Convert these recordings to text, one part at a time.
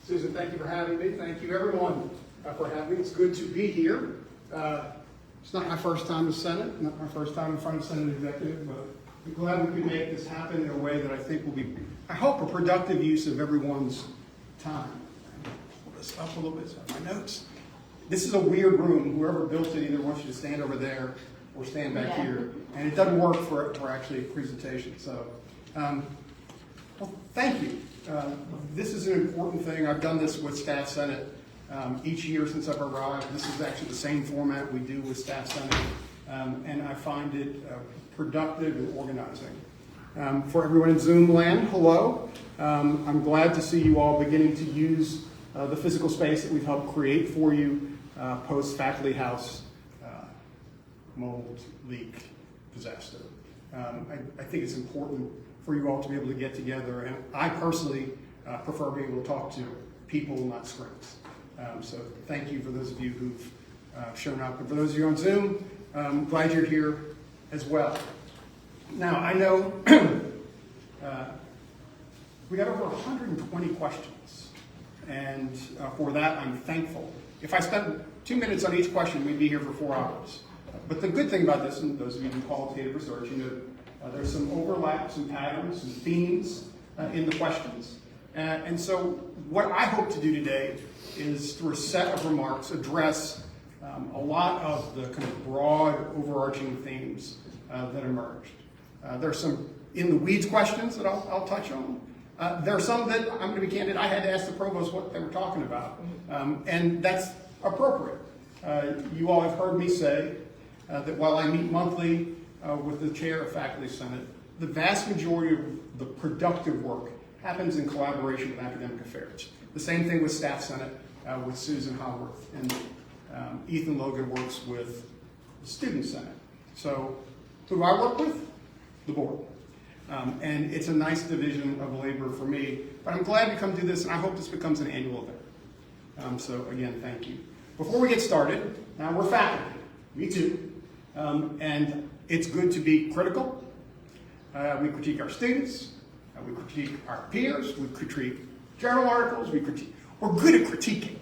Susan, thank you for having me. Thank you, everyone, for having me. It's good to be here. It's not my first time in the Senate, not my first time in front of the Senate Executive, but I'm glad we could make this happen in a way that I think will be, I hope, a productive use of everyone's time. Pull this up a little bit, so I have my notes. This is a weird room. Whoever built it either wants you to stand over there or stand back here, and it doesn't work for actually a presentation. So, well, thank you. This is an important thing. I've done this with Staff Senate each year since I've arrived. This is actually the same format we do with Staff Senate, and I find it productive and organizing. For everyone in Zoom land, hello. I'm glad to see you all beginning to use the physical space that we've helped create for you post-Faculty House mold leak disaster. I think it's important for you all to be able to get together, and I personally prefer being able to talk to people, not screens. So thank you for those of you who've shown up, and for those of you on Zoom, I'm glad you're here as well. Now, I know we got over 120 questions, and for that I'm thankful. If I spent 2 minutes on each question, we'd be here for 4 hours. But the good thing about this, and those of you who do qualitative research, you know there's some overlap, some patterns, some themes in the questions. And so what I hope to do today is, through a set of remarks, address a lot of the kind of broad, overarching themes that emerged. There are some in the weeds questions that I'll touch on. There are some that, I'm going to be candid, I had to ask the provost what they were talking about. And that's appropriate. You all have heard me say that while I meet monthly with the chair of Faculty Senate, the vast majority of the productive work happens in collaboration with academic affairs. The same thing with Staff Senate with Susan Howarth, and Ethan Logan works with the Student Senate. So who do I work with? The board. And it's a nice division of labor for me, but I'm glad to come do this, and I hope this becomes an annual event. So again, thank you. Before we get started, now we're faculty, me too, and it's good to be critical. We critique our students, we critique our peers, we critique journal articles, we're good at critiquing.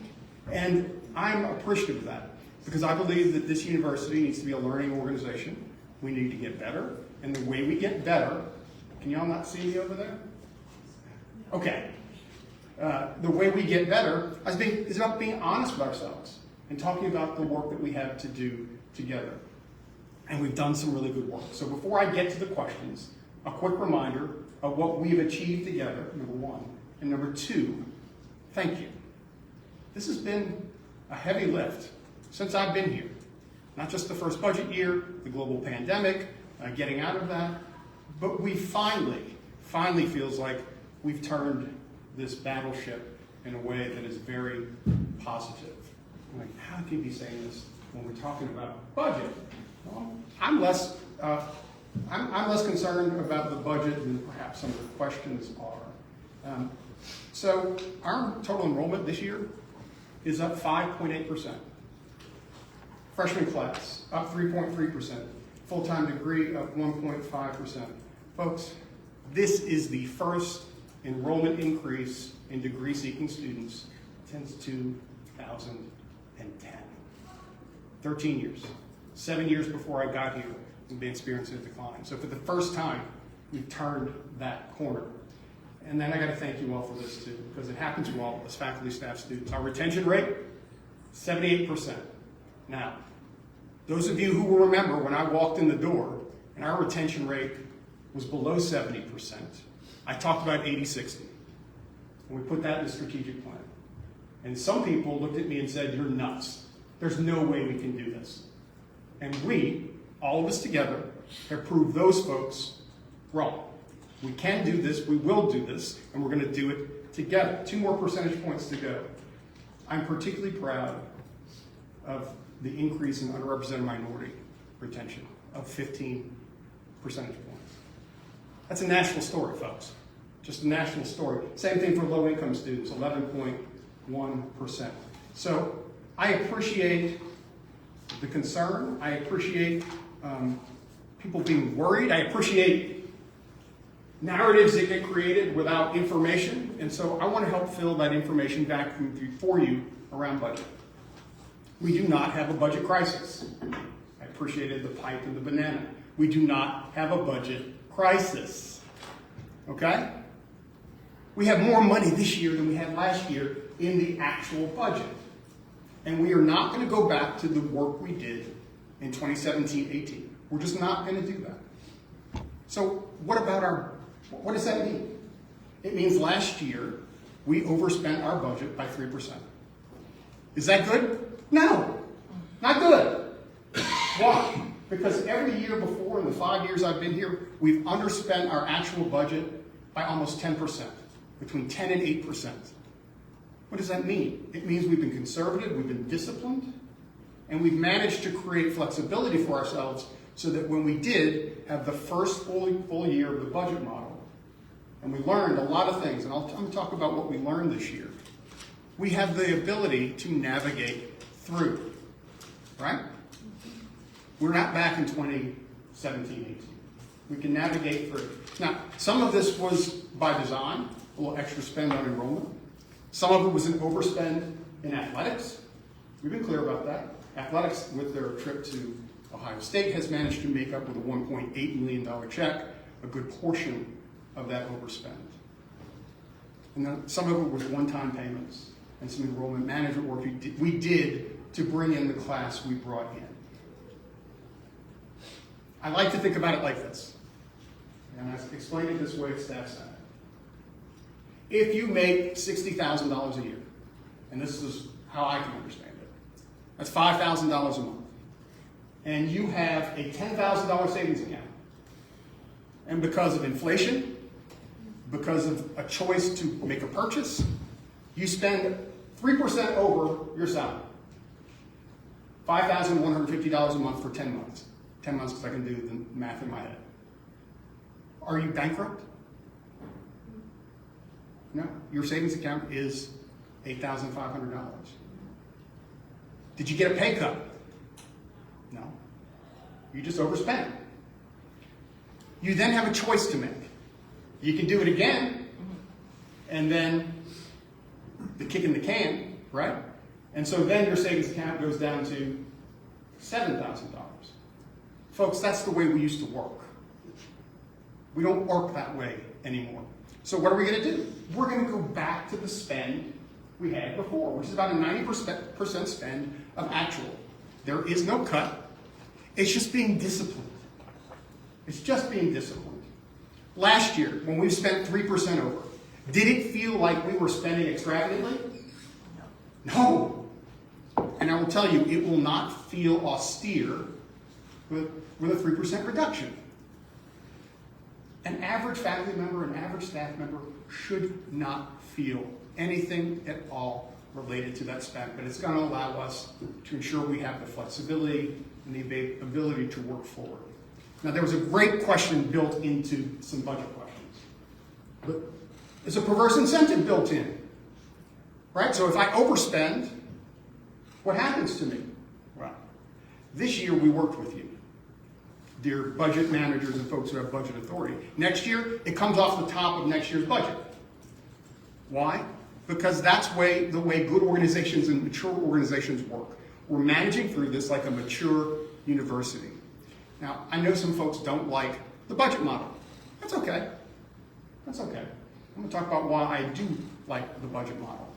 And I'm appreciative of that, because I believe that this university needs to be a learning organization. We need to get better, and the way we get better, can y'all not see me over there? Okay. The way we get better is about being honest with ourselves and talking about the work that we have to do together. And we've done some really good work. So before I get to the questions, a quick reminder of what we've achieved together, number one. And number two, thank you. This has been a heavy lift since I've been here. Not just the first budget year, the global pandemic, getting out of that, but we finally feels like we've turned this battleship in a way that is very positive. I'm like, how can you be saying this when we're talking about budget? Well, I'm less concerned about the budget than perhaps some of the questions are. So our total enrollment this year is up 5.8%. Freshman class up 3.3%. Full-time degree up 1.5%. Folks, this is the first enrollment increase in degree-seeking students since 2010. 13 years. 7 years before I got here, we've been experiencing a decline. So for the first time, we've turned that corner. And then I got to thank you all for this too, because it happens to all of us, faculty, staff, students. Our retention rate, 78%. Now, those of you who will remember when I walked in the door and our retention rate was below 70%, I talked about 80-60. And we put that in the strategic plan. And some people looked at me and said, you're nuts. There's no way we can do this. And we, all of us together, have proved those folks wrong. We can do this, we will do this, and we're going to do it together. 2 more percentage points to go. I'm particularly proud of the increase in underrepresented minority retention of 15 percentage points. That's a national story, folks. Just a national story. Same thing for low-income students, 11.1%. So I appreciate the concern. I appreciate people being worried. I appreciate narratives that get created without information, and so I want to help fill that information vacuum for you around budget. We do not have a budget crisis. I appreciated the pipe and the banana. We do not have a budget crisis. Okay? We have more money this year than we had last year in the actual budget. And we are not going to go back to the work we did in 2017-18. We're just not going to do that. So what does that mean? It means last year we overspent our budget by 3%. Is that good? No, not good. Why? Because every year before, in the 5 years I've been here, we've underspent our actual budget by almost 10%, between 10 and 8%. What does that mean? It means we've been conservative, we've been disciplined, and we've managed to create flexibility for ourselves so that when we did have the first full year of the budget model, and we learned a lot of things, and I'm going to talk about what we learned this year, we have the ability to navigate through, right? We're not back in 2017-18. We can navigate through. Now, some of this was by design, a little extra spend on enrollment. Some of it was an overspend in athletics. We've been clear about that. Athletics, with their trip to Ohio State, has managed to make up with a $1.8 million check a good portion of that overspend. And then some of it was one-time payments and some enrollment management work we did to bring in the class we brought in. I like to think about it like this, and I explain it this way at Staff Senate. If you make $60,000 a year, and this is how I can understand it, that's $5,000 a month, and you have a $10,000 savings account, and because of inflation, because of a choice to make a purchase, you spend 3% over your salary. $5,150 a month for 10 months. 10 months because I can do the math in my head. Are you bankrupt? No. Your savings account is $8,500. Did you get a pay cut? No. You just overspent. You then have a choice to make. You can do it again, and then the kick in the can, right? And so then your savings account goes down to $7,000. Folks, that's the way we used to work. We don't work that way anymore. So what are we going to do? We're going to go back to the spend we had before, which is about a 90% spend of actual. There is no cut. It's just being disciplined. It's just being disciplined. Last year, when we spent 3% over, did it feel like we were spending extravagantly? No. And I will tell you, it will not feel austere with a 3% reduction. An average faculty member, an average staff member should not feel anything at all related to that spend, but it's going to allow us to ensure we have the flexibility and the ability to work forward. Now, there was a great question built into some budget questions, but there's a perverse incentive built in, right? So if I overspend, what happens to me? Well, this year we worked with you, dear budget managers and folks who have budget authority. Next year, it comes off the top of next year's budget. Why? Because that's the way good organizations and mature organizations work. We're managing through this like a mature university. Now, I know some folks don't like the budget model. That's okay. That's okay. I'm going to talk about why I do like the budget model.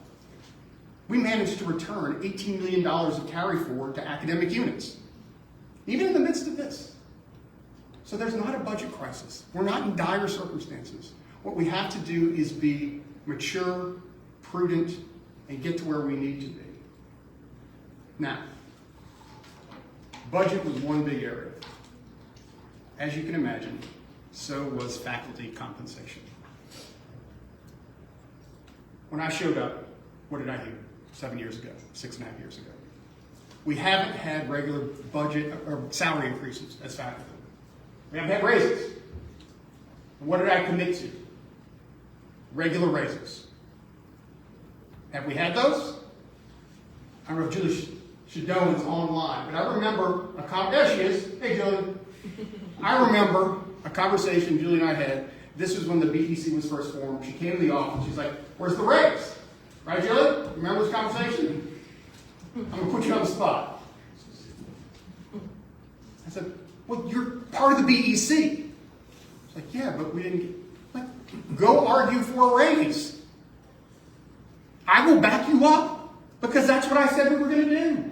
We managed to return $18 million of carry forward to academic units, even in the midst of this. So there's not a budget crisis. We're not in dire circumstances. What we have to do is be mature, prudent, and get to where we need to be. Now, budget was one big area. As you can imagine, so was faculty compensation. When I showed up, what did I do 7 years ago, 6.5 years ago? We haven't had regular budget or salary increases as faculty. We haven't had raises. And what did I commit to? Regular raises. Have we had those? I don't know if Julie Shadone is online, but I remember there she is. Hey, Julie. I remember a conversation Julie and I had This was when the BEC was first formed. She came to the office. She's like, "Where's the raise?" Right, Julie? Remember this conversation? I'm going to put you on the spot. I said, "Well, you're part of the BEC." She's like, "Yeah, but we didn't get..." Like, go argue for a raise. I will back you up because that's what I said we were going to do.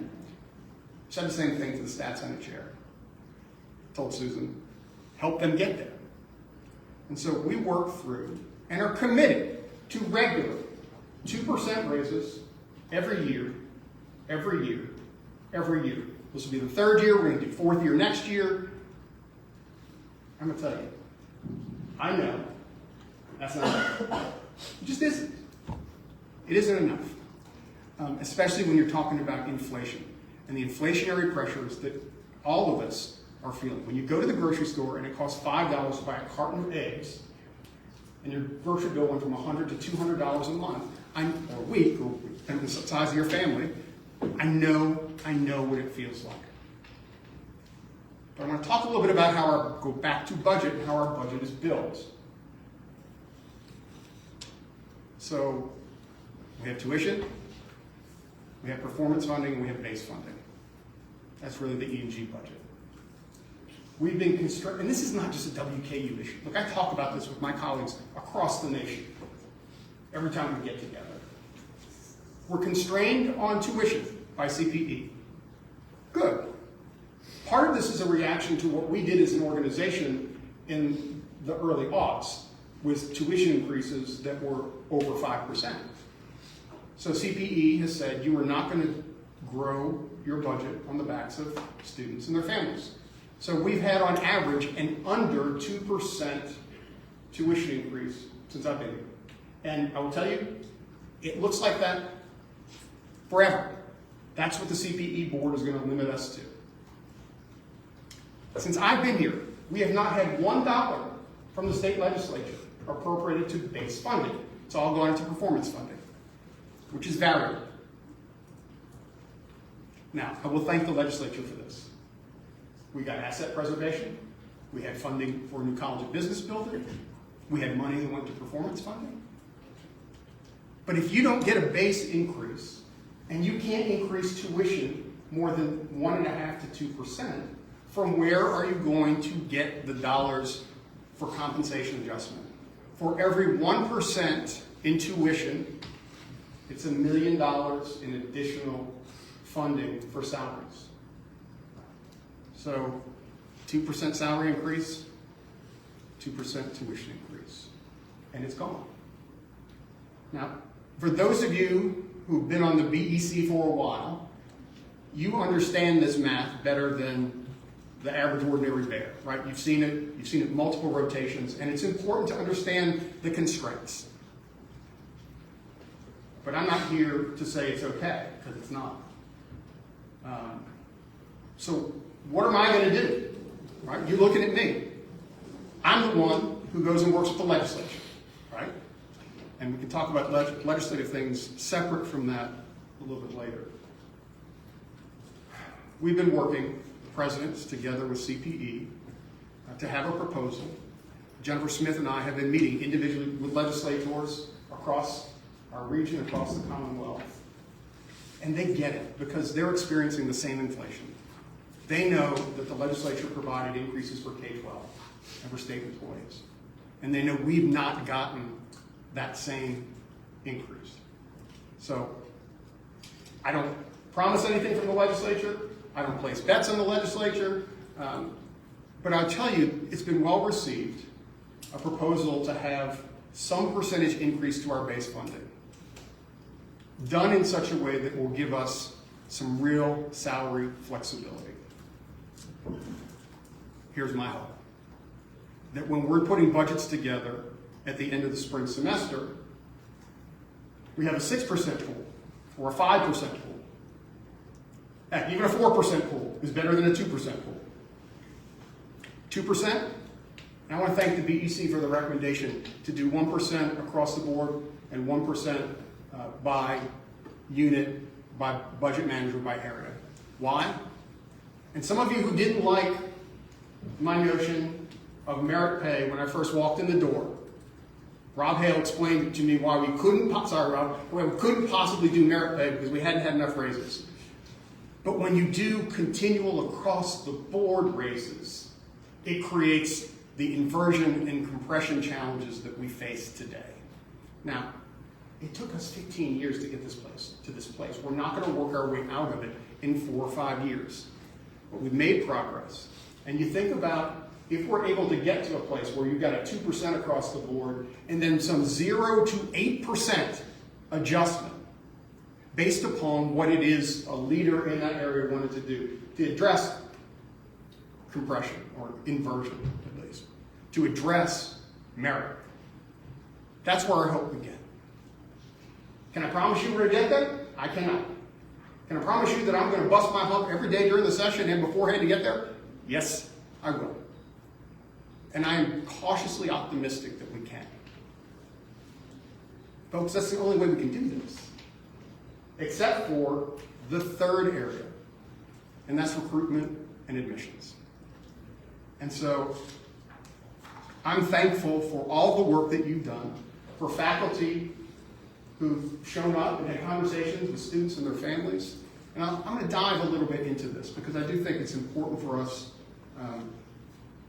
She said the same thing to the Stats Senate chair. Told Susan, help them get there. And so we work through and are committed to regular 2% raises every year, every year, every year. This will be the third year. We're going to do fourth year next year. I'm going to tell you, I know that's not enough. It just isn't. It isn't enough, especially when you're talking about inflation and the inflationary pressures that all of us are feeling. When you go to the grocery store and it costs $5 to buy a carton of eggs, and your grocery bill went from $100 to $200 a month, or a week, or depending on the size of your family, I know what it feels like. But I want to talk a little bit about go back to budget and how our budget is built. So we have tuition, we have performance funding, and we have base funding. That's really the E&G budget. We've been constrained, and this is not just a WKU issue. Look, I talk about this with my colleagues across the nation every time we get together. We're constrained on tuition by CPE. Good. Part of this is a reaction to what we did as an organization in the early aughts with tuition increases that were over 5%. So CPE has said you are not going to grow your budget on the backs of students and their families. So we've had on average an under 2% tuition increase since I've been here. And I will tell you, it looks like that forever. That's what the CPE board is going to limit us to. Since I've been here, we have not had $1 from the state legislature appropriated to base funding. It's all gone into performance funding, which is variable. Now, I will thank the legislature for this. We got asset preservation. We had funding for a new college of business building. We had money that went to performance funding. But if you don't get a base increase and you can't increase tuition more than 1.5% to 2%, from where are you going to get the dollars for compensation adjustment? For every 1% in tuition, it's $1 million in additional funding for salaries. So 2% salary increase, 2% tuition increase, and it's gone. Now, for those of you who've been on the BEC for a while, you understand this math better than the average ordinary bear, right? You've seen it multiple rotations, and it's important to understand the constraints. But I'm not here to say it's okay, because it's not. So what am I going to do? Right? You're looking at me. I'm the one who goes and works with the legislature, right? And we can talk about legislative things separate from that a little bit later. We've been working, the presidents together with CPE, to have a proposal. Jennifer Smith and I have been meeting individually with legislators across our region, across the Commonwealth. And they get it because they're experiencing the same inflation. They know that the legislature provided increases for K-12 and for state employees. And they know we've not gotten that same increase. So I don't promise anything from the legislature. I don't place bets on the legislature. But I'll tell you, it's been well received, a proposal to have some percentage increase to our base funding, done in such a way that will give us some real salary flexibility. Here's my hope. That when we're putting budgets together at the end of the spring semester, we have a 6% pool or a 5% pool. Heck, even a 4% pool is better than a 2% pool. 2%, and I want to thank the BEC for the recommendation to do 1% across the board and 1% by unit, by budget manager, by area. Why? And some of you who didn't like my notion of merit pay when I first walked in the door, Rob Hale explained to me why we couldn't, why we couldn't possibly do merit pay because we hadn't had enough raises. But when you do continual across the board raises, it creates the inversion and compression challenges that we face today. Now, it took us 15 years to get to this place. We're not going to work our way out of it in 4 or 5 years. But we've made progress. And you think about if we're able to get to a place where you've got a 2% across the board and then some 0 to 8% adjustment based upon what it is a leader in that area wanted to do to address compression or inversion at least, to address merit. That's where I hope we get. Can I promise you we're going to get there? I cannot. Can I promise you that I'm going to bust my hump every day during the session and beforehand to get there? Yes, I will. And I am cautiously optimistic that we can. Folks, that's the only way we can do this. Except for the third area, and that's recruitment and admissions. And so I'm thankful for all the work that you've done, for faculty who've shown up and had conversations with students and their families. And I'm going to dive a little bit into this because I do think it's important for us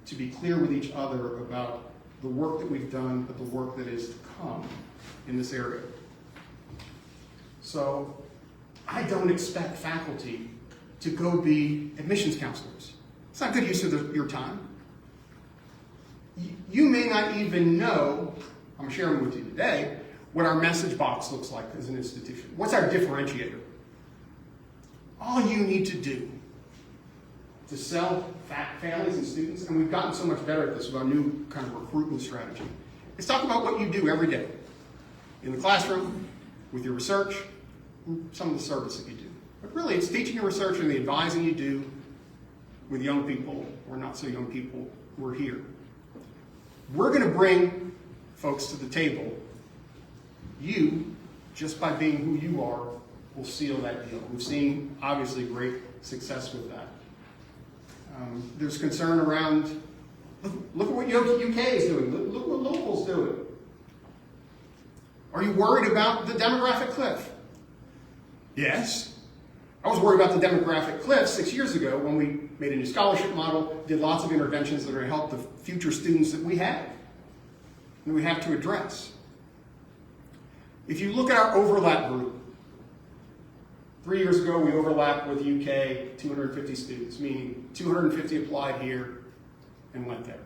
to be clear with each other about the work that we've done, but the work that is to come in this area. So I don't expect faculty to go be admissions counselors. It's not good use of your time. You may not even know, I'm sharing with you today, what our message box looks like as an institution. What's our differentiator? All you need to do to sell families and students, and we've gotten so much better at this with our new kind of recruitment strategy, is talk about what you do every day in the classroom, with your research, and some of the service that you do. But really, it's teaching and research and the advising you do with young people or not so young people who are here. We're going to bring folks to the table. You, just by being who you are, will seal that deal. We've seen, obviously, great success with that. There's concern around, look at what UK is doing. Look what local's doing. Are you worried about the demographic cliff? Yes. I was worried about the demographic cliff 6 years ago when we made a new scholarship model, did lots of interventions that are going to help the future students that we have, and we have to address. If you look at our overlap group, 3 years ago we overlapped with UK 250 students, meaning 250 applied here and went there.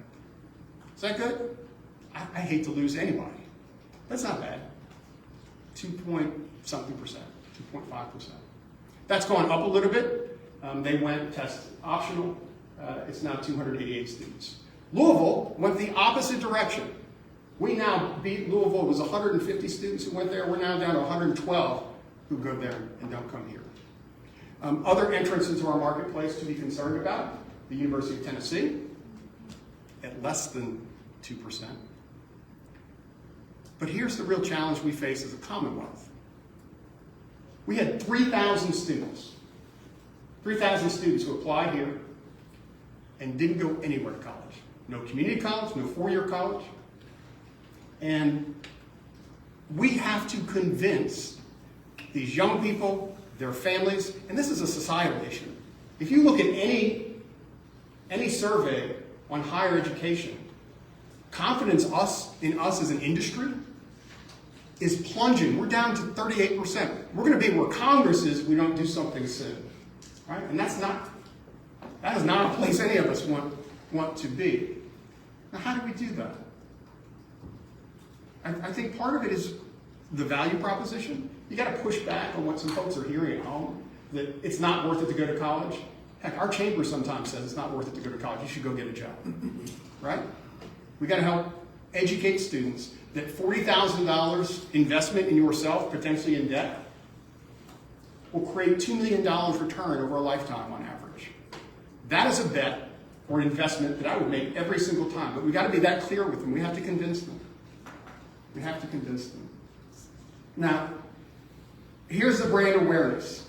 Is that good? I hate to lose anybody. That's not bad. 2.something percent, 2.5%. That's gone up a little bit. They went test optional. It's now 288 students. Louisville went the opposite direction. We now beat Louisville. It was 150 students who went there. We're now down to 112 who go there and don't come here. Other entrants into our marketplace to be concerned about, the University of Tennessee, at less than 2%. But here's the real challenge we face as a Commonwealth. We had 3,000 students who applied here and didn't go anywhere to college. No community college, no four-year college. And we have to convince these young people, their families, and this is a societal issue. If you look at any survey on higher education, confidence in us as an industry is plunging. We're down to 38%. We're going to be where Congress is if we don't do something soon. Right? And that is not a place any of us want to be. Now, how do we do that? I think part of it is the value proposition. You got to push back on what some folks are hearing at home, that it's not worth it to go to college. Heck, our chamber sometimes says it's not worth it to go to college. You should go get a job. Right? We got to help educate students that $40,000 investment in yourself, potentially in debt, will create $2 million return over a lifetime on average. That is a bet or an investment that I would make every single time. But we got to be that clear with them. We have to convince them. We have to convince them. Now, here's the brand awareness.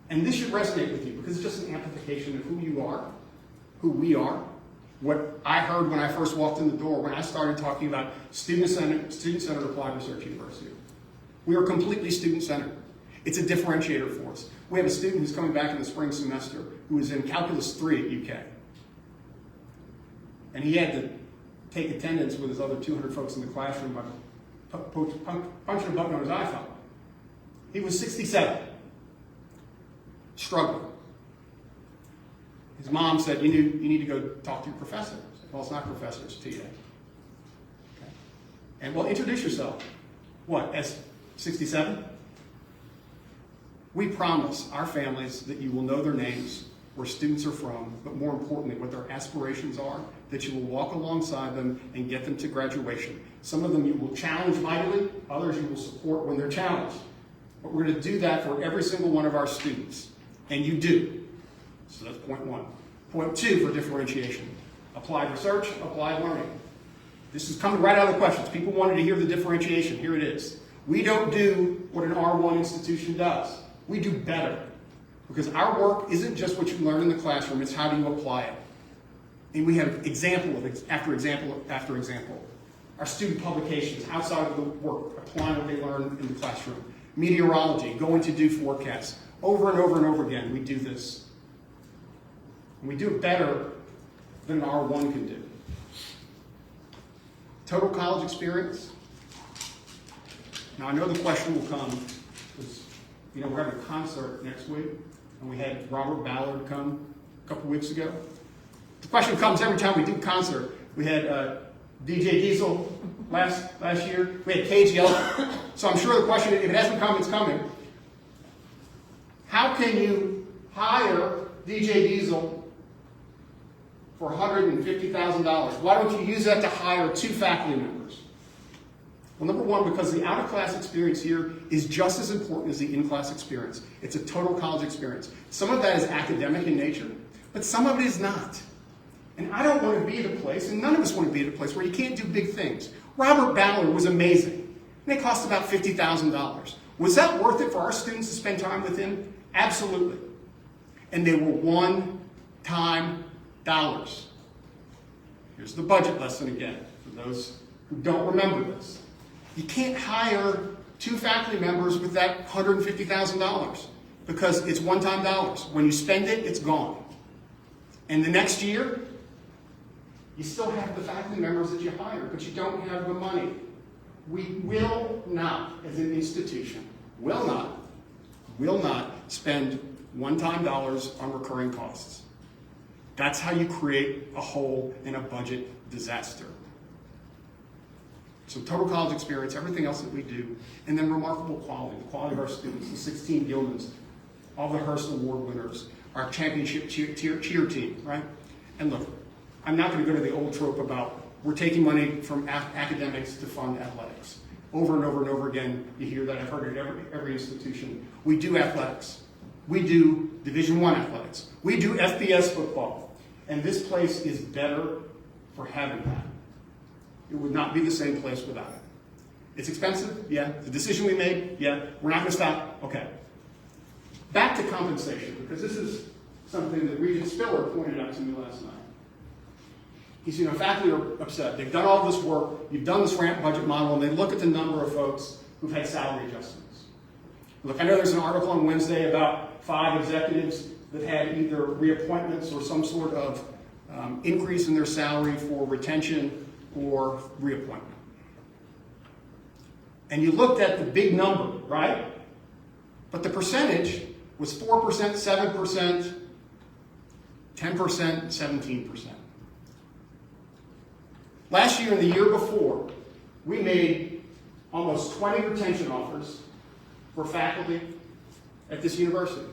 And this should resonate with you because it's just an amplification of who you are, who we are, what I heard when I first walked in the door, when I started talking about student-centered applied research university. We are completely student-centered. It's a differentiator for us. We have a student who's coming back in the spring semester who is in Calculus 3 at UK. And he had to take attendance with his other 200 folks in the classroom by punching a button on his iPhone. He was 67, struggling. His mom said, you need to go talk to your professor. I said, well, it's not professor, it's TA. Okay. And well, introduce yourself. What, as 67? We promise our families that you will know their names, where students are from, but more importantly, what their aspirations are, that you will walk alongside them and get them to graduation. Some of them you will challenge mightily, others you will support when they're challenged. But we're going to do that for every single one of our students, and you do. So that's point one. Point two for differentiation. Applied research, applied learning. This is coming right out of the questions. People wanted to hear the differentiation. Here it is. We don't do what an R1 institution does. We do better. Because our work isn't just what you learn in the classroom, it's how do you apply it. And we have example after example after example. Our student publications outside of the work, applying what they learn in the classroom. Meteorology, going to do forecasts. Over and over and over again, we do this. And we do it better than an R1 can do. Total college experience. Now I know the question will come, because we're having a concert next week, and we had Robert Ballard come a couple weeks ago. The question comes every time we do a concert. We had DJ Diesel last year. We had Cage Yellow. So I'm sure the question, if it hasn't come, it's coming. How can you hire DJ Diesel for $150,000? Why don't you use that to hire 2 faculty members? Well, number one, because the out-of-class experience here is just as important as the in-class experience. It's a total college experience. Some of that is academic in nature, but some of it is not. And I don't want to be at a place, and none of us want to be at a place where you can't do big things. Robert Ballard was amazing, and it cost about $50,000. Was that worth it for our students to spend time with him? Absolutely. And they were one-time dollars. Here's the budget lesson again, for those who don't remember this. You can't hire 2 faculty members with that $150,000 because it's one-time dollars. When you spend it, it's gone. And the next year, you still have the faculty members that you hired, but you don't have the money. We will not, as an institution, will not spend one-time dollars on recurring costs. That's how you create a hole in a budget disaster. So total college experience, everything else that we do, and then remarkable quality, the quality of our students, the 16 Gilmans, all the Hearst Award winners, our championship cheer team, right? And look, I'm not going to go to the old trope about we're taking money from academics to fund athletics. Over and over and over again, you hear that. I've heard it at every institution. We do athletics. We do Division I athletics. We do FBS football. And this place is better for having that. It would not be the same place without it. It's expensive? Yeah. The decision we made? Yeah. We're not going to stop? Okay. Back to compensation, because this is something that Regent Spiller pointed out to me last night. He said, faculty are upset. They've done all this work. You've done this ramp budget model, and they look at the number of folks who've had salary adjustments. Look, I know there's an article on Wednesday about 5 executives that had either reappointments or some sort of increase in their salary for retention or reappointment. And you looked at the big number, right? But the percentage was 4%, 7%, 10%, 17%. Last year and the year before, we made almost 20 retention offers for faculty at this university.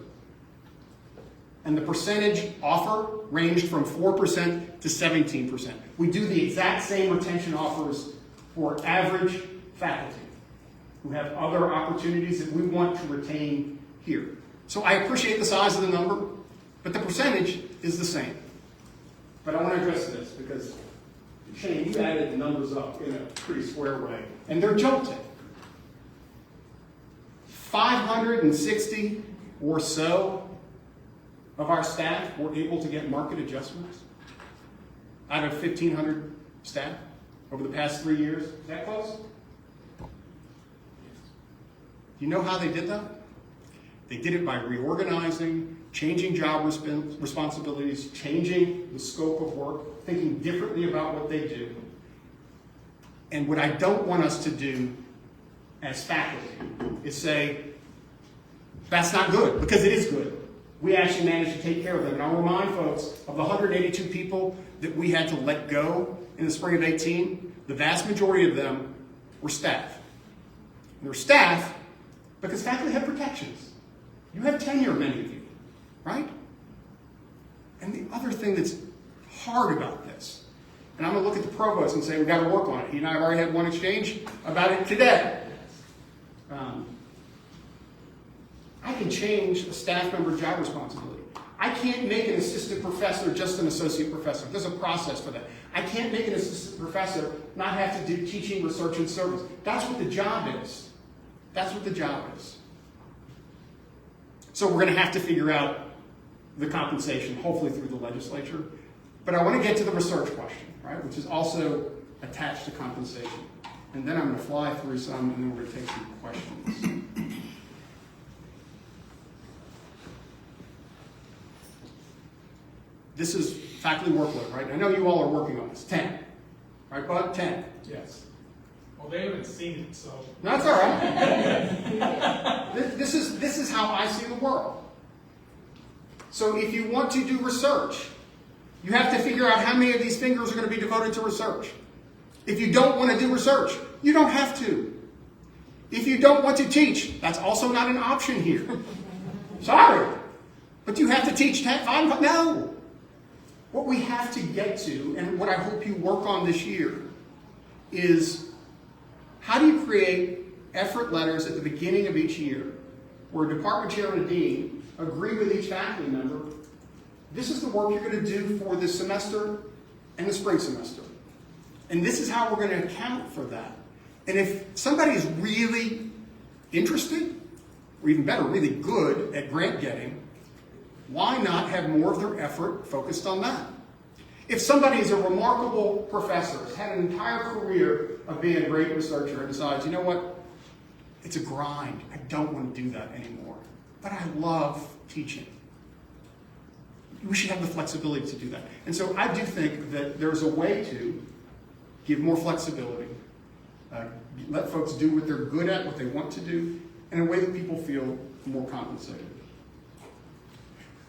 And the percentage offer ranged from 4% to 17%. We do the exact same retention offers for average faculty who have other opportunities that we want to retain here. So I appreciate the size of the number, but the percentage is the same. But I want to address this because, Shane, you added the numbers up in a pretty square way, and they're jolting. 560 or so of our staff were able to get market adjustments. out of 1,500 staff over the past 3 years. Is that close? Do you know how they did that? They did it by reorganizing, changing job responsibilities, changing the scope of work, thinking differently about what they do. And what I don't want us to do as faculty is say, that's not good, because it is good. We actually managed to take care of them. And I'll remind folks of the 182 people that we had to let go in the spring of 18, the vast majority of them were staff. And they're staff because faculty have protections. You have tenure, many of you, right? And the other thing that's hard about this, and I'm going to look at the provost and say, we've got to work on it. He and I have already had one exchange about it today. I can change a staff member's job responsibility. I can't make an assistant professor just an associate professor. There's a process for that. I can't make an assistant professor not have to do teaching, research, and service. That's what the job is. That's what the job is. So we're going to have to figure out the compensation, hopefully through the legislature. But I want to get to the research question, right, which is also attached to compensation. And then I'm going to fly through some, and then we're going to take some questions. This is faculty workload, right? I know you all are working on this. 10. Right, Bud? 10. Yes. Well, they haven't seen it, so. That's all right. This is how I see the world. So if you want to do research, you have to figure out how many of these fingers are going to be devoted to research. If you don't want to do research, you don't have to. If you don't want to teach, that's also not an option here. Sorry. But you have to teach 10, 5, no. What we have to get to, and what I hope you work on this year, is how do you create effort letters at the beginning of each year where a department chair and a dean agree with each faculty member, this is the work you're going to do for this semester and the spring semester. And this is how we're going to account for that. And if somebody is really interested, or even better, really good at grant getting, why not have more of their effort focused on that? If somebody is a remarkable professor, has had an entire career of being a great researcher, and decides, you know what, it's a grind, I don't want to do that anymore, but I love teaching. We should have the flexibility to do that. And so I do think that there's a way to give more flexibility, let folks do what they're good at, what they want to do, in a way that people feel more compensated.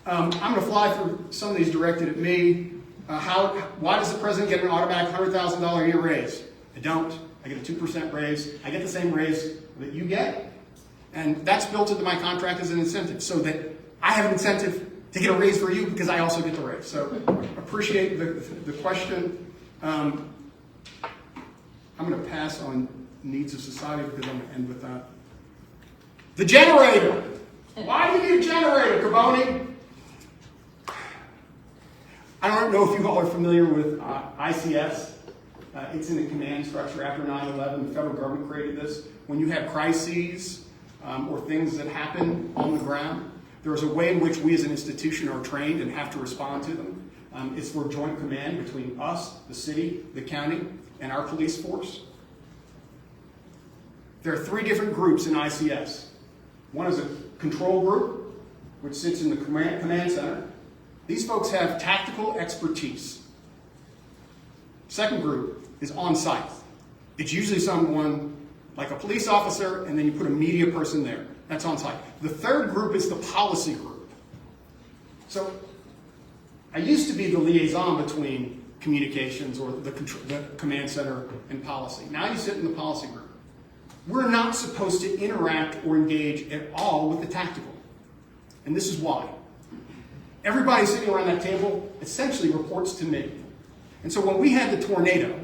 I'm going to fly through some of these directed at me. Why does the president get an automatic $100,000 a year raise? I don't. I get a 2% raise. I get the same raise that you get. And that's built into my contract as an incentive, so that I have an incentive to get a raise for you because I also get the raise. So appreciate the question. I'm going to pass on needs of society because I'm going to end with that. The generator. Why do you need a generator, Caboni? I don't know if you all are familiar with ICS. It's in the command structure after 9/11. The federal government created this. When you have crises or things that happen on the ground, there is a way in which we as an institution are trained and have to respond to them. It's for joint command between us, the city, the county, and our police force. There are 3 different groups in ICS. One is a control group, which sits in the command center. These folks have tactical expertise. Second group is on site. It's usually someone like a police officer, and then you put a media person there. That's on site. The third group is the policy group. So I used to be the liaison between communications or the command center and policy. Now you sit in the policy group. We're not supposed to interact or engage at all with the tactical. And this is why. Everybody sitting around that table essentially reports to me. And so when we had the tornado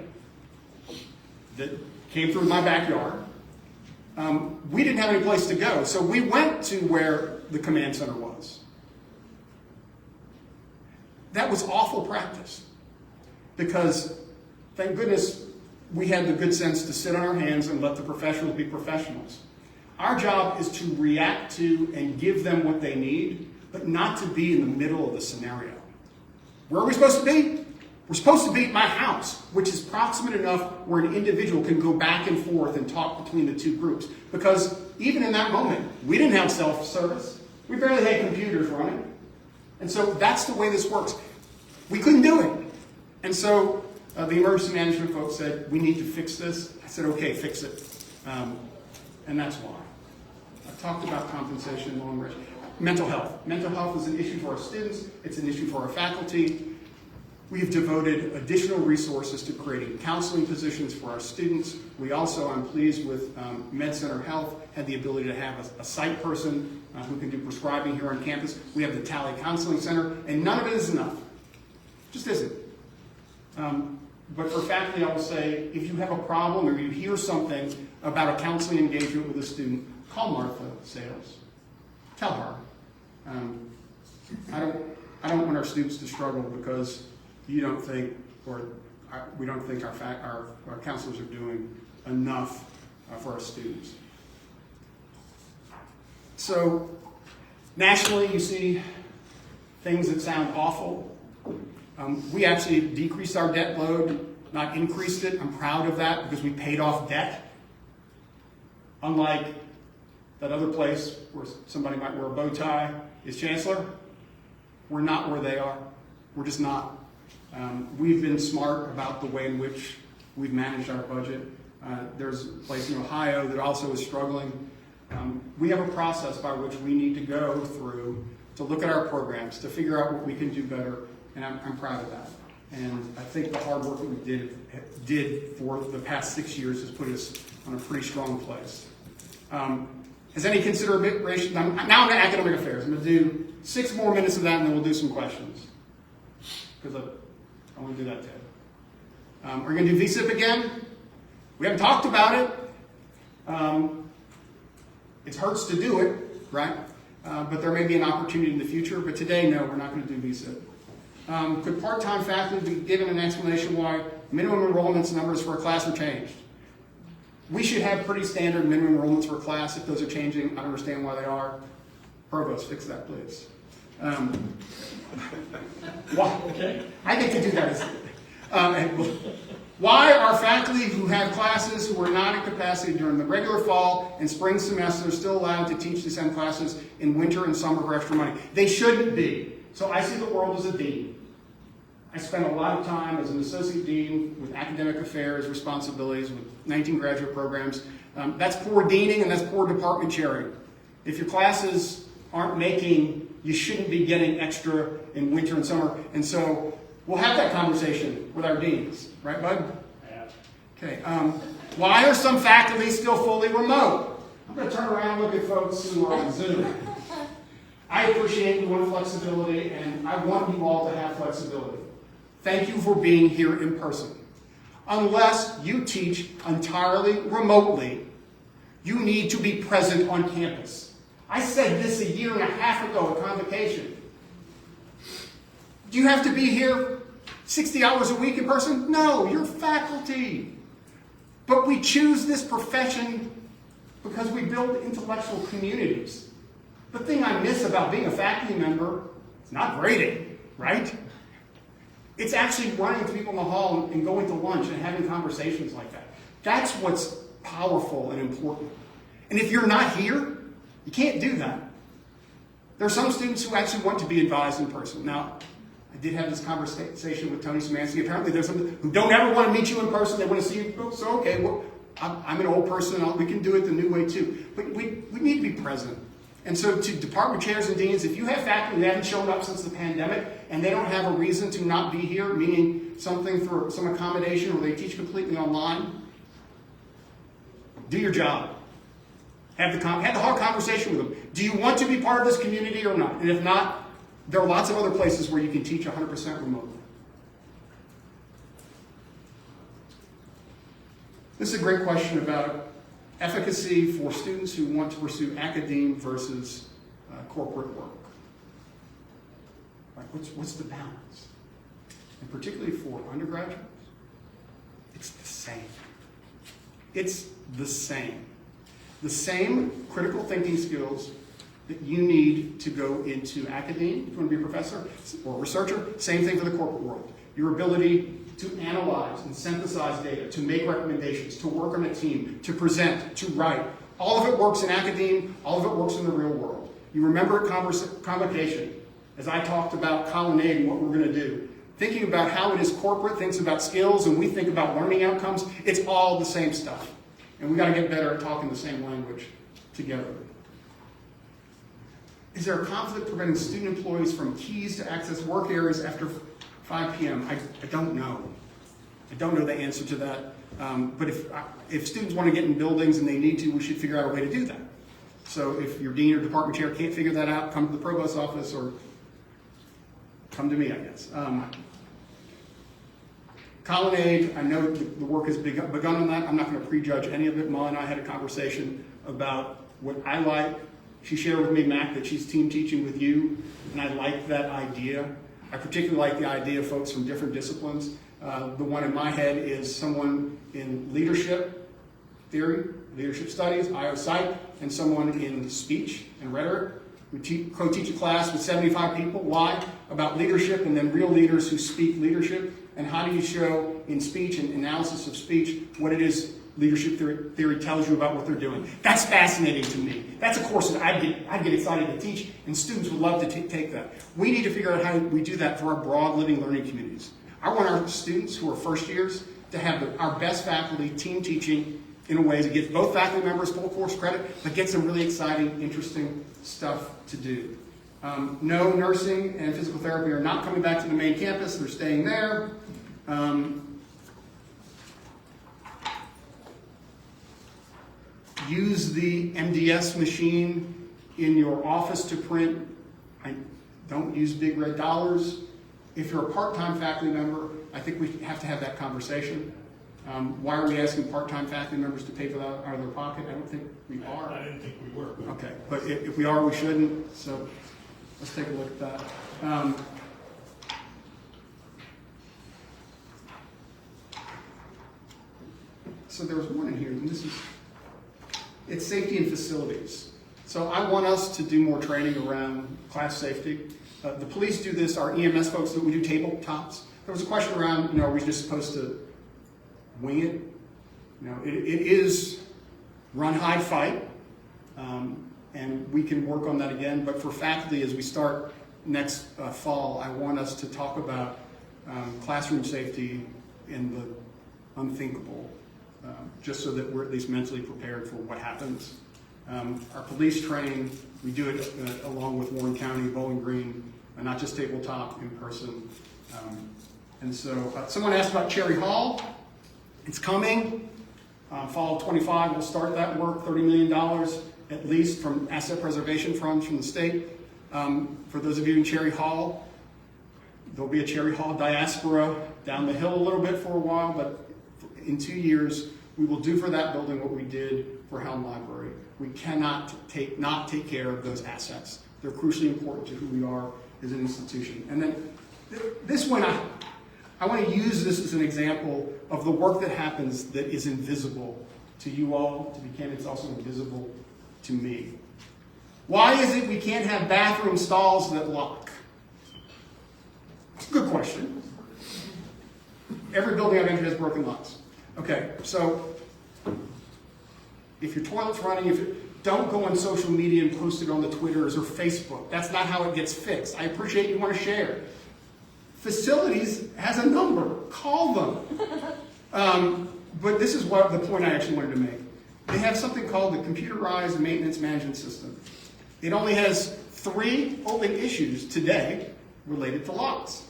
that came through my backyard, we didn't have any place to go. So we went to where the command center was. That was awful practice because, thank goodness, we had the good sense to sit on our hands and let the professionals be professionals. Our job is to react to and give them what they need, but not to be in the middle of the scenario. Where are we supposed to be? We're We're supposed to be at my house, which is proximate enough where an individual can go back and forth and talk between the two groups. Because even in that moment, we didn't have self-service. We barely had computers running. And so that's the way this works. We couldn't do it. And so the emergency management folks said, we need to fix this. I said, okay, fix it. And that's why. I talked about compensation, long range. Mental health. Mental health is an issue for our students. It's an issue for our faculty. We've devoted additional resources to creating counseling positions for our students. We also, I'm pleased with Med Center Health, had the ability to have a site person who can do prescribing here on campus. We have the Tally Counseling Center, and none of it is enough. Just isn't. But for faculty, I will say, if you have a problem or you hear something about a counseling engagement with a student, call Martha Sales. Tell her. I don't want our students to struggle because you don't think, or we don't think our counselors are doing enough for our students. So nationally, you see things that sound awful. We actually decreased our debt load, not increased it. I'm proud of that because we paid off debt. Unlike that other place where somebody might wear a bow tie is Chancellor, we're not where they are. We're just not. We've been smart about the way in which we've managed our budget. There's a place in Ohio that also is struggling. We have a process by which we need to go through to look at our programs, to figure out what we can do better, and I'm proud of that. And I think the hard work that we did for the past 6 years has put us on a pretty strong place. Has any consideration, now I'm to academic affairs. I'm going to do 6 more minutes of that and then we'll do some questions. Because I want to do that too. We're going to do VSIP again. We haven't talked about it. It hurts to do it, right? But there may be an opportunity in the future. But today, no, we're not going to do VSIP. Could part-time faculty be given an explanation why minimum enrollments numbers for a class are changed? We should have pretty standard minimum enrollments for a class. If those are changing, I don't understand why they are. Provost, fix that, please. Why? Okay. I get to do that. Why are faculty who have classes who are not at capacity during the regular fall and spring semesters still allowed to teach the same classes in winter and summer for extra money? They shouldn't be. So I see the world as a dean. I spent a lot of time as an associate dean with academic affairs responsibilities with 19 graduate programs. That's poor deaning and that's poor department chairing. If your classes aren't making, you shouldn't be getting extra in winter and summer. And so we'll have that conversation with our deans. Right, Bud? Yeah. Okay. Why are some faculty still fully remote? I'm going to turn around and look at folks who are on Zoom. I appreciate you want flexibility, and I want you all to have flexibility. Thank you for being here in person. Unless you teach entirely remotely, you need to be present on campus. I said this 1.5 years ago at Convocation. Do you have to be here 60 hours a week in person? No, you're faculty. But we choose this profession because we build intellectual communities. The thing I miss about being a faculty member, it's not grading, right? It's actually running to people in the hall and going to lunch and having conversations like that. That's what's powerful and important. And if you're not here, you can't do that. There are some students who actually want to be advised in person. Now, I did have this conversation with Tony Szymanski. Apparently there's some who don't ever want to meet you in person. They want to see you. So, okay, well, I'm an old person. We can do it the new way too. But we need to be present. And so to department chairs and deans, if you have faculty that haven't shown up since the pandemic and they don't have a reason to not be here, meaning something for some accommodation or they teach completely online, do your job. Have the hard conversation with them. Do you want to be part of this community or not? And if not, there are lots of other places where you can teach 100% remotely. This is a great question about efficacy for students who want to pursue academe versus corporate work. Like what's the balance? And particularly for undergraduates, it's the same. It's the same. The same critical thinking skills that you need to go into academia, if you want to be a professor or researcher, same thing for the corporate world. your ability to analyze and synthesize data, to make recommendations, to work on a team, to present, to write. All of it works in academia, all of it works in the real world. You remember at convocation, as I talked about Colonnade and what we're going to do, thinking about how it is corporate thinks about skills and we think about learning outcomes, it's all the same stuff. And we've got to get better at talking the same language together. Is there a conflict preventing student employees from keys to access work areas after 5 p.m.? I don't know. I don't know the answer to that. But if students want to get in buildings and they need to, we should figure out a way to do that. So if your dean or department chair can't figure that out, come to the provost office or come to me, I guess. Colonnade, I know the work has begun on that. I'm not going to prejudge any of it. Molly and I had a conversation about what I like. She shared with me, Mac, that she's team teaching with you, and I like that idea. I particularly like the idea of folks from different disciplines. The one in my head is someone in leadership theory, leadership studies, IO Psych, and someone in speech and rhetoric. We co-teach a class with 75 people. Why? About leadership and then real leaders who speak leadership. And how do you show in speech and analysis of speech what it is leadership theory tells you about what they're doing. That's fascinating to me. That's a course that I'd get excited to teach, and students would love to take that. We need to figure out how we do that for our broad living learning communities. I want our students who are first years to have our best faculty team teaching in a way that gets both faculty members full course credit, but gets some really exciting, interesting stuff to do. No, nursing and physical therapy are not coming back to the main campus. They're staying there. Use the MDS machine in your office to print. Don't use big red dollars. If you're a part-time faculty member, I think we have to have that conversation. Why are we asking part-time faculty members to pay for that out of their pocket? I don't think we are. I didn't think we were. Okay, but if we are, we shouldn't. So let's take a look at that. So there was one in here, and it's safety and facilities. So I want us to do more training around class safety. The police do this, our EMS folks, we do tabletops. There was a question around, are we just supposed to wing it? It is run, hide, fight, and we can work on that again. But for faculty, as we start next fall, I want us to talk about classroom safety in the unthinkable, just so that we're at least mentally prepared for what happens. Our police training, we do it along with Warren County, Bowling Green, and not just tabletop, in person. And so someone asked about Cherry Hall. It's coming. Fall of 25, we'll start that work, $30 million at least from asset preservation funds from the state. For those of you in Cherry Hall, there'll be a Cherry Hall diaspora down the hill a little bit for a while, but in 2 years, we will do for that building what we did for Helm Library. We cannot not take care of those assets. They're crucially important to who we are as an institution. And then this one, I want to use this as an example of the work that happens that is invisible to you all, to be candid, it's also invisible to me. Why is it we can't have bathroom stalls that lock? It's a good question. Every building I've entered has broken locks. Okay, so if your toilet's running, don't go on social media and post it on the Twitters or Facebook. That's not how it gets fixed. I appreciate you want to share. Facilities has a number. Call them. But this is what the point I actually wanted to make. They have something called the Computerized Maintenance Management System. It only has 3 open issues today related to locks.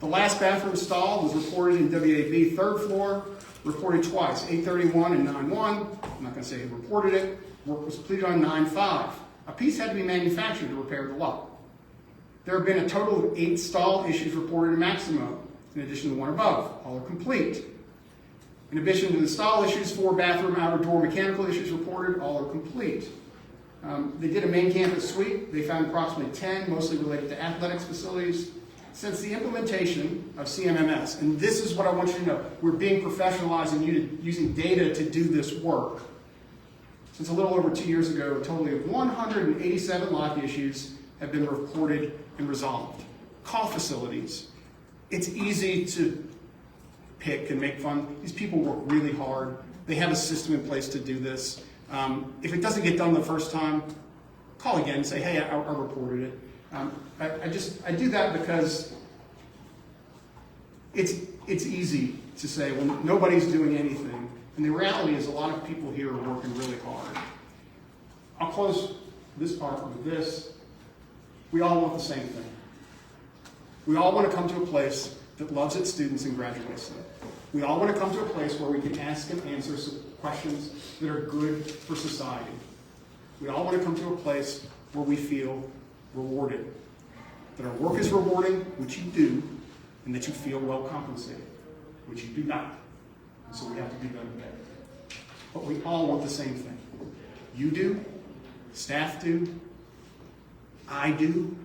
The last bathroom stall was reported in WAV 3rd floor, reported twice, 8/31 and 9/1. I'm not going to say who reported it. Work was completed on 9/5. A piece had to be manufactured to repair the lock. There have been a total of 8 stall issues reported in Maximo, in addition to the one above. All are complete. In addition to the stall issues, 4 bathroom outer door mechanical issues reported. All are complete. They did a main campus sweep. They found approximately 10, mostly related to athletics facilities. Since the implementation of CMMS, and this is what I want you to know, we're being professionalized and using data to do this work. Since a little over 2 years ago, a total of 187 lock issues have been reported and resolved. Call facilities. it's easy to pick and make fun. These people work really hard. They have a system in place to do this. If it doesn't get done the first time, call again and say, hey, I reported it. I do that because it's easy to say, well, nobody's doing anything. And the reality is a lot of people here are working really hard. I'll close this part with this. We all want the same thing. We all want to come to a place that loves its students and graduates them. We all want to come to a place where we can ask and answer some questions that are good for society. We all want to come to a place where we feel rewarded. That our work is rewarding, which you do, and that you feel well compensated, which you do not. And so we have to do better today. But we all want the same thing. You do, staff do, I do,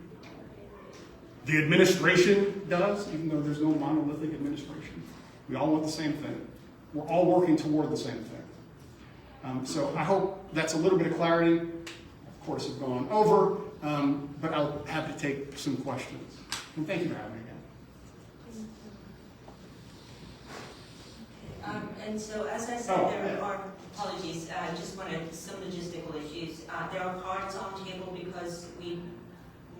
the administration does, even though there's no monolithic administration. We all want the same thing. We're all working toward the same thing. So I hope that's a little bit of clarity. Of course, I've gone over, but I'll have to take some questions. And thank you for having me again. And so, as I said, there are, apologies, I just wanted some logistical issues. There are cards on table because we,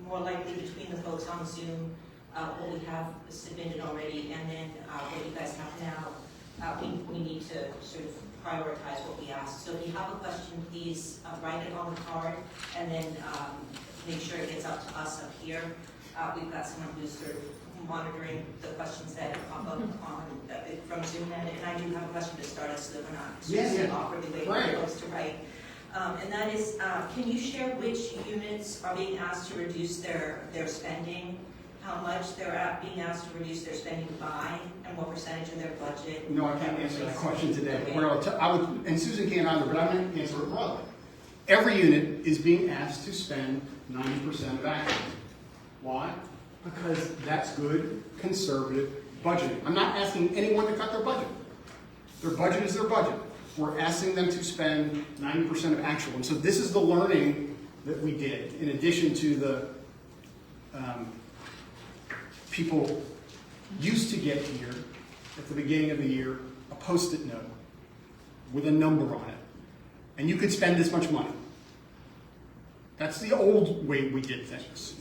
more likely between the folks on Zoom, what we have submitted already, and then what you guys have now, we need to sort of prioritize what we ask. So if you have a question, please write it on the card, and then make sure it gets up to us up here. We've got someone who's sort of monitoring the questions that pop up from Zoom, and I do have a question to start us so that we're not awkwardly waiting for folks to write. And that is, can you share which units are being asked to reduce their spending, how much they're being asked to reduce their spending by, and what percentage of their budget? No, I can't answer that question today. Okay. I would, and Susan can't either, but I'm going to answer it broadly. Every unit is being asked to spend 90% of action. Why? Because that's good, conservative budgeting. I'm not asking anyone to cut their budget. Their budget is their budget. We're asking them to spend 90% of actual. And so this is the learning that we did, in addition to the people used to get here at the beginning of the year a Post-it note with a number on it. And you could spend this much money. That's the old way we did things.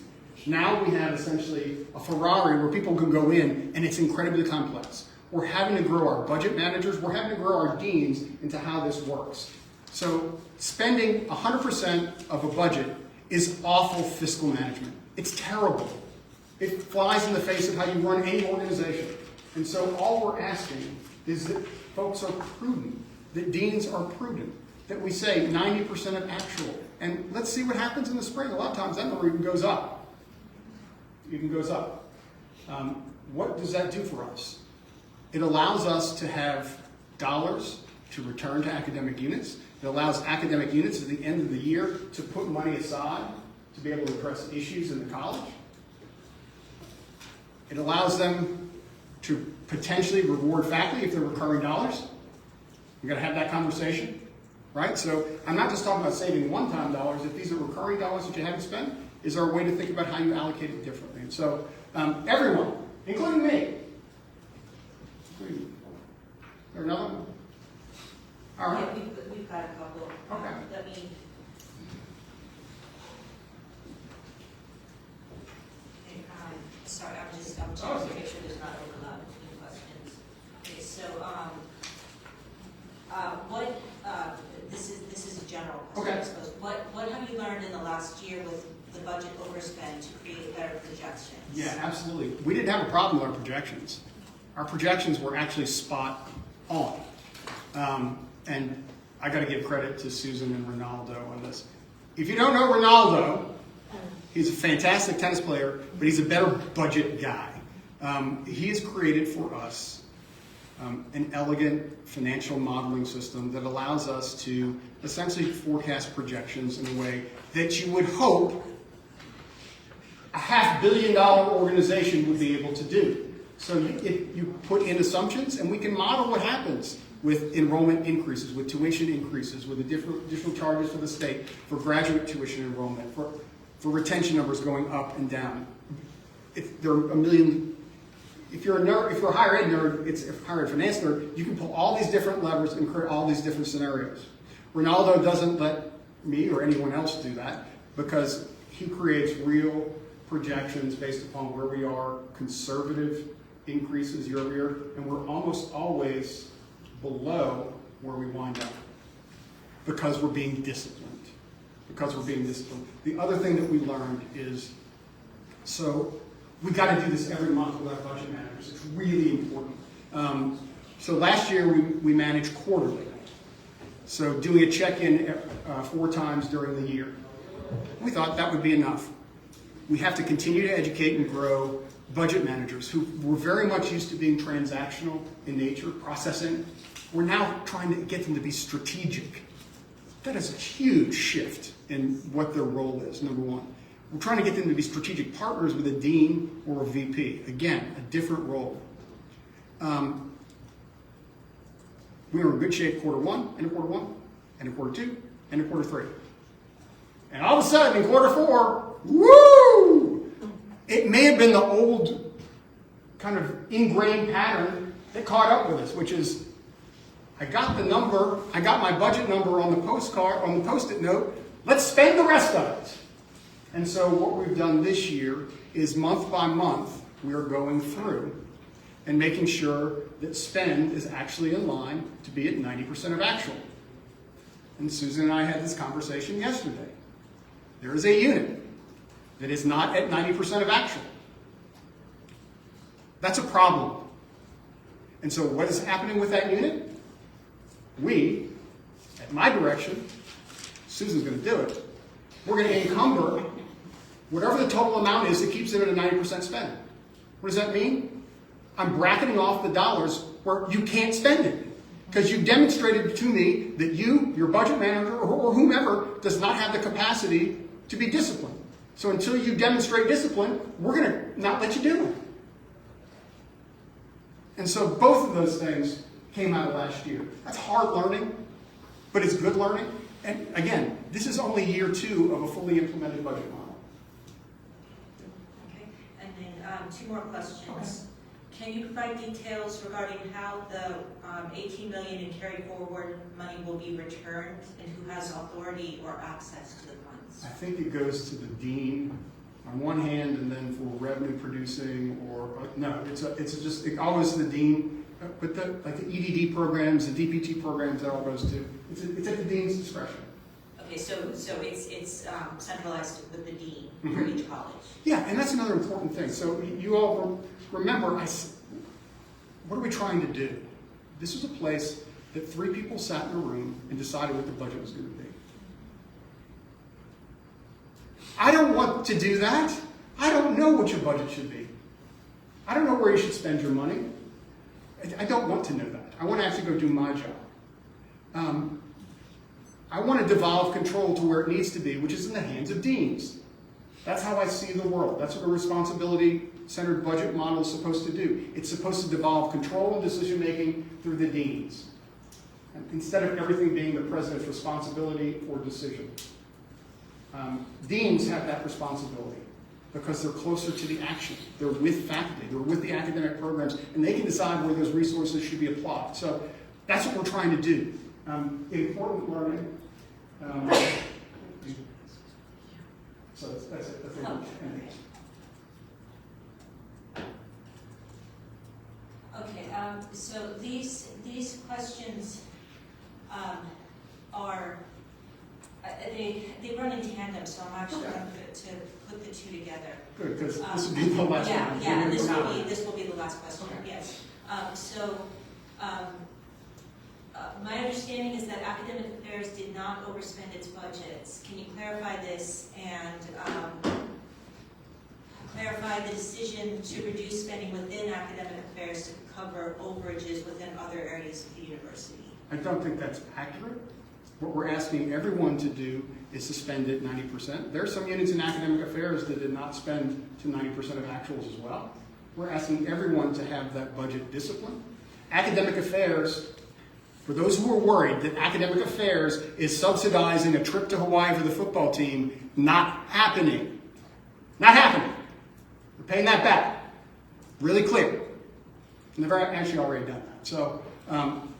Now we have essentially a Ferrari where people can go in and it's incredibly complex. We're having to grow our budget managers, we're having to grow our deans into how this works. So spending 100% of a budget is awful fiscal management. It's terrible. It flies in the face of how you run any organization. And so all we're asking is that folks are prudent, that deans are prudent, that we say 90% of actual. And let's see what happens in the spring. A lot of times that number even goes up. What does that do for us? It allows us to have dollars to return to academic units. It allows academic units at the end of the year to put money aside to be able to address issues in the college. It allows them to potentially reward faculty if they're recurring dollars. We've got to have that conversation, right? So I'm not just talking about saving one-time dollars. If these are recurring dollars that you haven't spent, is there a way to think about how you allocate it differently? And so everyone, including me. Is there another one? All right. Yeah, we've got a couple. Okay. Let me. Sorry, I'm just trying to make sure there's not overlap between questions. Okay, so this is a general question, I suppose. What have you learned in the last year with the budget overspend to create better projections? Yeah, absolutely. We didn't have a problem with our projections. Our projections were actually spot on. And I got to give credit to Susan and Ronaldo on this. If you don't know Ronaldo, he's a fantastic tennis player, but he's a better budget guy. He has created for us an elegant financial modeling system that allows us to essentially forecast projections in a way that you would hope a $500 million organization would be able to do. So you put in assumptions, and we can model what happens with enrollment increases, with tuition increases, with additional charges for the state, for graduate tuition enrollment, for retention numbers going up and down. There are a million if you're a higher ed nerd, it's a higher ed finance nerd, you can pull all these different levers and create all these different scenarios. Ronaldo doesn't let me or anyone else do that because he creates real projections based upon where we are, conservative increases year over year, and we're almost always below where we wind up because we're being disciplined. The other thing that we learned is, so we got to do this every month with our budget managers. It's really important. So last year we managed quarterly. So doing a check-in 4 times during the year. We thought that would be enough. We have to continue to educate and grow budget managers who were very much used to being transactional in nature, processing. We're now trying to get them to be strategic. That is a huge shift in what their role is, number one. We're trying to get them to be strategic partners with a dean or a VP. Again, a different role. We were in good shape quarter one, and in quarter 2, and in quarter 3. And all of a sudden, in quarter 4, woo! It may have been the old kind of ingrained pattern that caught up with us, which is, I got my budget number on the postcard, on the Post-it note, let's spend the rest of it. And so what we've done this year is month by month, we are going through and making sure that spend is actually in line to be at 90% of actual. And Susan and I had this conversation yesterday. There is a unit that is not at 90% of actual. That's a problem. And so what is happening with that unit? We, at my direction, Susan's going to do it, we're going to encumber whatever the total amount is that keeps it at a 90% spend. What does that mean? I'm bracketing off the dollars where you can't spend it. Because you demonstrated to me that you, your budget manager, or whomever, does not have the capacity to be disciplined. So until you demonstrate discipline, we're going to not let you do it. And so both of those things came out of last year. That's hard learning, but it's good learning. And again, this is only year 2 of a fully implemented budget model. Okay, and then 2 more questions. Okay. Can you provide details regarding how the $18 million in carry forward money will be returned and who has authority or access to the funds? I think it goes to the dean on one hand, and then for revenue producing, or no, it always the dean. But the EDD programs, the DPT programs, that all goes to. It's at the dean's discretion. Okay, so it's centralized with the dean for each college. Yeah, and that's another important thing. So you all remember, what are we trying to do? This was a place that 3 people sat in a room and decided what the budget was going to be. I don't want to do that. I don't know what your budget should be. I don't know where you should spend your money. I don't want to know that. I want to actually go do my job. I want to devolve control to where it needs to be, which is in the hands of deans. That's how I see the world. That's what a responsibility-centered budget model is supposed to do. It's supposed to devolve control and decision-making through the deans, instead of everything being the president's responsibility or decision. Deans have that responsibility because they're closer to the action. They're with faculty, they're with the academic programs, and they can decide where those resources should be applied. So that's what we're trying to do. Important learning. So that's it. That's it. Okay, so these questions are, they run in tandem, so I'm actually going to put the 2 together. Good, because this will be the last one. Yeah, this will be the last question, okay. Yes. My understanding is that academic affairs did not overspend its budgets. Can you clarify this and clarify the decision to reduce spending within academic affairs to cover overages within other areas of the university? I don't think that's accurate. What we're asking everyone to do is to spend it 90%. There are some units in academic affairs that did not spend to 90% of actuals as well. We're asking everyone to have that budget discipline. Academic affairs, for those who are worried that academic affairs is subsidizing a trip to Hawaii for the football team, not happening. Not happening. We're paying that back. Really clear. And they've actually already done that. So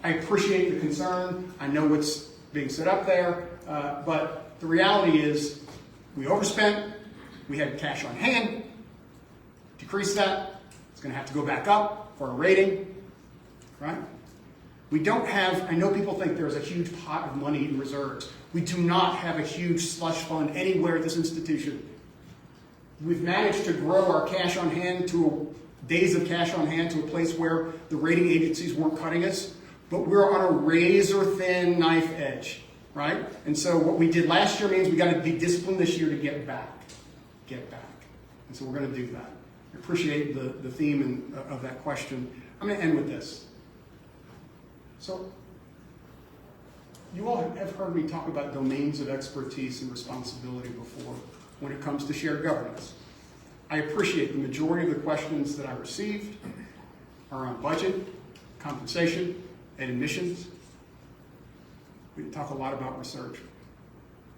I appreciate the concern. I know what's being set up there. But the reality is we overspent. We had cash on hand. Decrease that. It's going to have to go back up for a rating. Right? We don't have, I know people think there's a huge pot of money in reserves. We do not have a huge slush fund anywhere at this institution. We've managed to grow our cash on hand days of cash on hand to a place where the rating agencies weren't cutting us, but we're on a razor thin knife edge, right? And so what we did last year means we got to be disciplined this year to get back. And so we're going to do that. I appreciate the theme of that question. I'm going to end with this. So, you all have heard me talk about domains of expertise and responsibility before when it comes to shared governance. I appreciate the majority of the questions that I received are on budget, compensation, and admissions. We didn't talk a lot about research.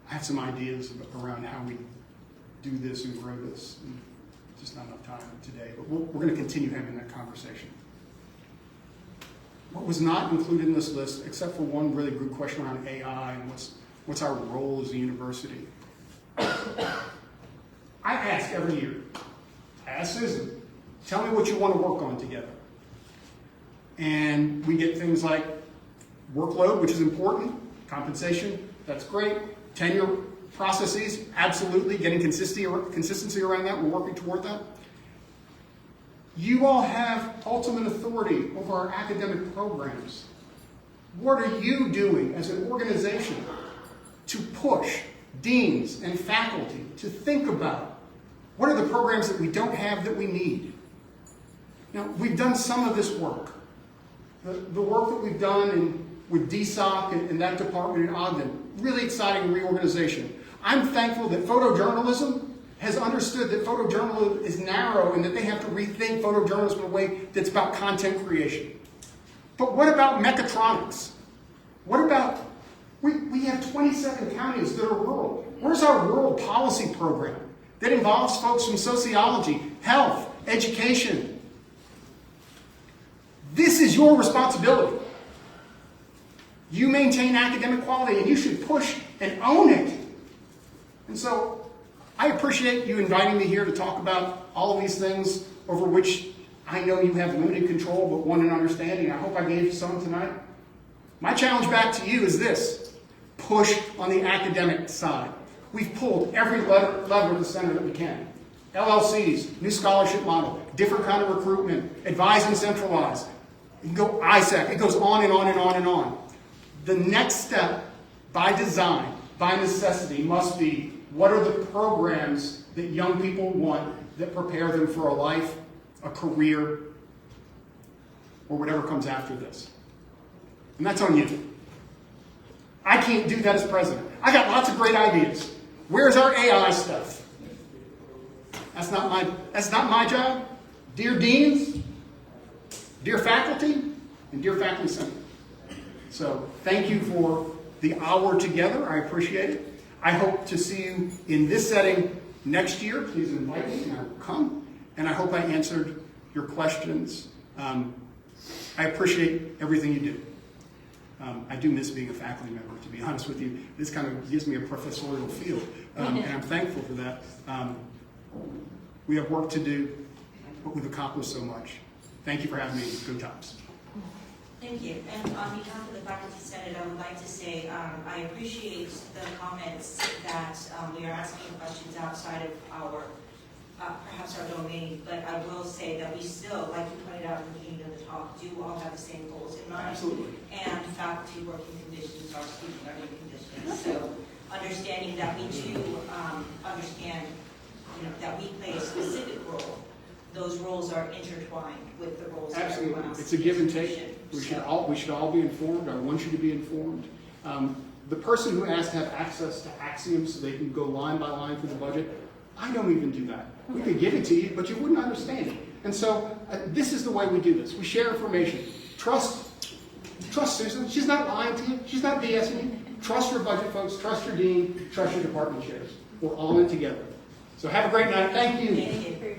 I have some ideas around how we do this and grow this. And just not enough time today, but we're going to continue having that conversation. What was not included in this list, except for one really good question around AI and what's our role as a university. I ask every year, I ask Susan, tell me what you want to work on together. And we get things like workload, which is important, compensation, that's great, tenure processes, absolutely, getting consistency around that, we're working toward that. You all have ultimate authority over our academic programs. What are you doing as an organization to push deans and faculty to think about what are the programs that we don't have that we need? Now, we've done some of this work. The work that we've done with DSOC and that department in Ogden, really exciting reorganization. I'm thankful that photojournalism has understood that photojournalism is narrow and that they have to rethink photojournalism in a way that's about content creation. But what about mechatronics? What about, we have 27 counties that are rural. Where's our rural policy program that involves folks from sociology, health, education? This is your responsibility. You maintain academic quality and you should push and own it. And so, I appreciate you inviting me here to talk about all of these things over which I know you have limited control but want an understanding. I hope I gave you some tonight. My challenge back to you is this. Push on the academic side. We've pulled every lever at the center that we can. LLCs, new scholarship model, different kind of recruitment, advise and centralize. You can go ISAC. It goes on and on and on and on. The next step, by design, by necessity, must be what are the programs that young people want that prepare them for a life, a career, or whatever comes after this? And that's on you. I can't do that as president. I got lots of great ideas. Where's our AI stuff? That's not my job. Dear deans, dear faculty, and dear faculty senate. So thank you for the hour together. I appreciate it. I hope to see you in this setting next year. Please invite me and I will come. And I hope I answered your questions. I appreciate everything you do. I do miss being a faculty member, to be honest with you. This kind of gives me a professorial feel. And I'm thankful for that. We have work to do, but we've accomplished so much. Thank you for having me. Go Tops. Thank you. And on behalf of the Faculty Senate, I would like to say I appreciate the comments that we are asking questions outside of our, perhaps our domain, but I will say that we still, like you pointed out in the beginning of the talk, do all have the same goals in mind. Absolutely. And faculty working conditions are student learning conditions. So understanding that we do understand, that we play a specific role. Those roles are intertwined with the roles of everyone else. It's a give and take. We should all be informed. I want you to be informed. The person who asked to have access to Axioms so they can go line by line through the budget, I don't even do that. We could give it to you, but you wouldn't understand it. And so this is the way we do this. We share information. Trust Susan. She's not lying to you. She's not BSing you. Trust your budget folks. Trust your dean. Trust your department chairs. We're all in it together. So have a great night. Thank you. Thank you.